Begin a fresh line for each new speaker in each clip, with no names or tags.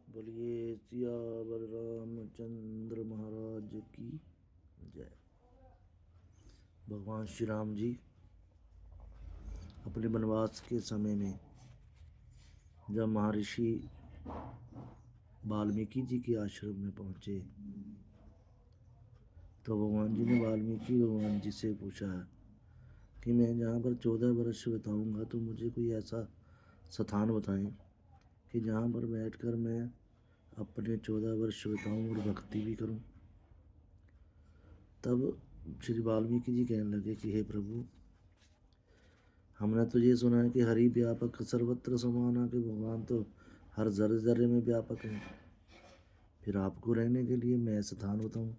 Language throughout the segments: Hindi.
बोलिए सियावर रामचंद्र महाराज की जय। भगवान श्री राम जी अपने वनवास के समय में जब महर्षि वाल्मीकि जी के आश्रम में पहुँचे तो भगवान जी ने भगवान जी से पूछा कि मैं जहाँ पर 14 वर्ष बिताऊंगा तो मुझे कोई ऐसा स्थान बताएं कि जहाँ पर बैठकर मैं अपने 14 वर्ष बिताऊं और भक्ति भी करूं। तब श्री वाल्मीकि जी कहने लगे कि हे प्रभु, हमने तो ये सुना है कि हरि व्यापक सर्वत्र समाना, कि भगवान तो हर जर्रे जर्रे में व्यापक है, फिर आपको रहने के लिए मैं स्थान बताऊं।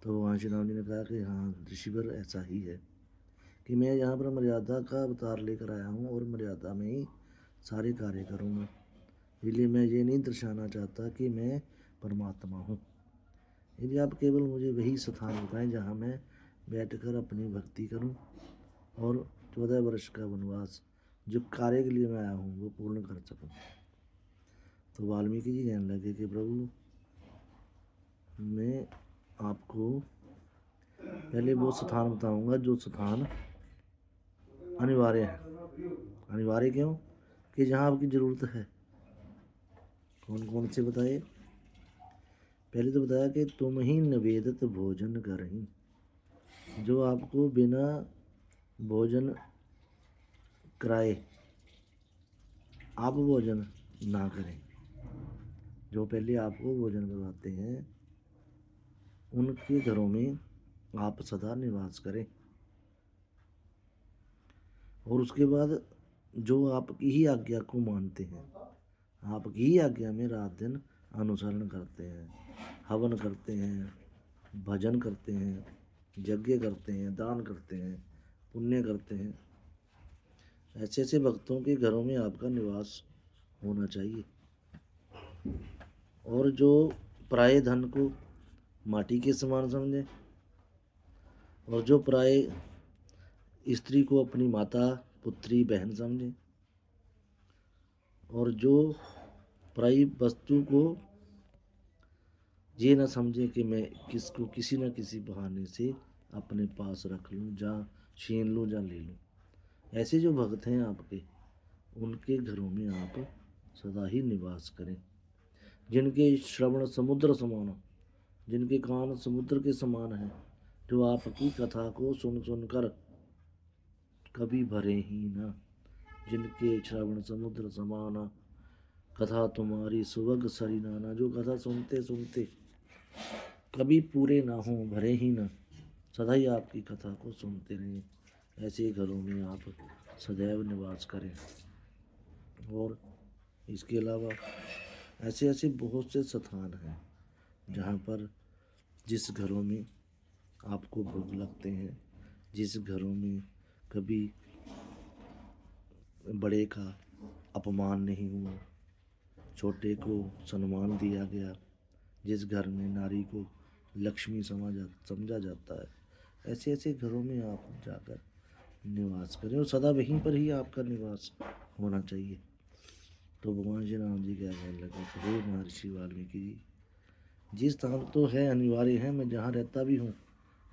तो भगवान श्री राम जी ने कहा कि हाँ ऋषिवर, ऐसा ही है कि मैं यहाँ पर मर्यादा का अवतार लेकर आया हूँ और मर्यादा में ही सारे कार्य करूँगा। इसलिए मैं ये नहीं दर्शाना चाहता कि मैं परमात्मा हूँ। यदि आप केवल मुझे वही स्थान बताएं जहाँ मैं बैठकर अपनी भक्ति करूं और 14 वर्ष का वनवास जो कार्य के लिए मैं आया हूँ वो पूर्ण कर सकूं। तो वाल्मीकि जी कहने लगे कि प्रभु, मैं आपको पहले वो स्थान बताऊंगा जो स्थान अनिवार्य है। अनिवार्य क्यों? कि जहाँ आपकी ज़रूरत है। कौन कौन से बताए? पहले तो बताया कि तुम ही निवेदित भोजन करहीं, जो आपको बिना भोजन कराए आप भोजन ना करें। जो पहले आपको भोजन करवाते हैं उनके घरों में आप सदा निवास करें, और उसके बाद जो आपकी ही आज्ञा को मानते हैं, आपकी ही आज्ञा में रात दिन अनुसरण करते हैं, हवन करते हैं, भजन करते हैं, यज्ञ करते हैं, दान करते हैं, पुण्य करते हैं, ऐसे ऐसे भक्तों के घरों में आपका निवास होना चाहिए। और जो पराये धन को माटी के समान समझे और जो पराये स्त्री को अपनी माता, पुत्री, बहन समझे और जो पराई वस्तु को ये ना समझे कि मैं किसको किसी न किसी बहाने से अपने पास रख लूँ, जहाँ छीन लूँ, जहाँ ले लूँ, ऐसे जो भक्त हैं आपके, उनके घरों में आप सदा ही निवास करें। जिनके श्रवण समुद्र समान, जिनके कान समुद्र के समान हैं, जो आपकी कथा को सुन सुनकर कभी भरे ही ना, जिनके श्रवण समुद्र समान कथा तुम्हारी सुवग सरी नाना, जो कथा सुनते सुनते कभी पूरे ना हो, भरे ही ना, सदा ही आपकी कथा को सुनते रहें, ऐसे घरों में आप सदैव निवास करें। और इसके अलावा ऐसे ऐसे बहुत से स्थान हैं जहाँ पर जिस घरों में आपको भोग लगते हैं, जिस घरों में कभी बड़े का अपमान नहीं हुआ, छोटे को सम्मान दिया गया, जिस घर में नारी को लक्ष्मी समझा जाता है, ऐसे ऐसे घरों में आप जाकर निवास करें और सदा वहीं पर ही आपका निवास होना चाहिए। तो भगवान श्री राम जी क्या कहने लगे, हे महर्षि वाल्मीकि जी, जिस स्थान तो है अनिवार्य है, मैं जहाँ रहता भी हूँ,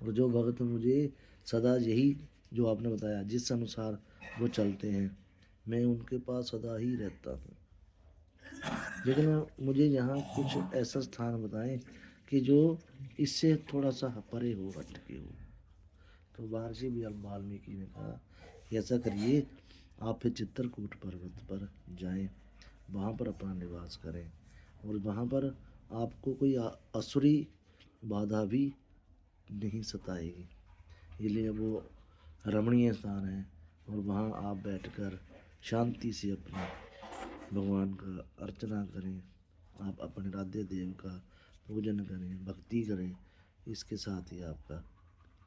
और जो भगत मुझे सदा यही जो आपने बताया जिस अनुसार वो चलते हैं, मैं उनके पास सदा ही रहता हूँ। लेकिन मुझे यहाँ कुछ ऐसा स्थान बताएं कि जो इससे थोड़ा सा परे हो, हटके हो। तो महर्षि भी वाल्मीकि ने कहा कि ऐसा करिए, आप फिर चित्रकूट पर्वत पर जाएं, वहाँ पर अपना निवास करें, और वहाँ पर आपको कोई असुरी बाधा भी नहीं सताएगी। इसलिए वो रमणीय स्थान है और वहाँ आप बैठकर शांति से अपने भगवान का अर्चना करें, आप अपने राधे देव का पूजन करें, भक्ति करें। इसके साथ ही आपका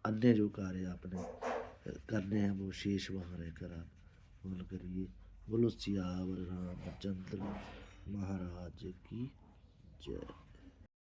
अन्य जो कार्य आपने करने हैं वो शेष वहाँ रहकर आप पूर्ण करिए। बोलो सियावर रामचंद्र महाराज की जय।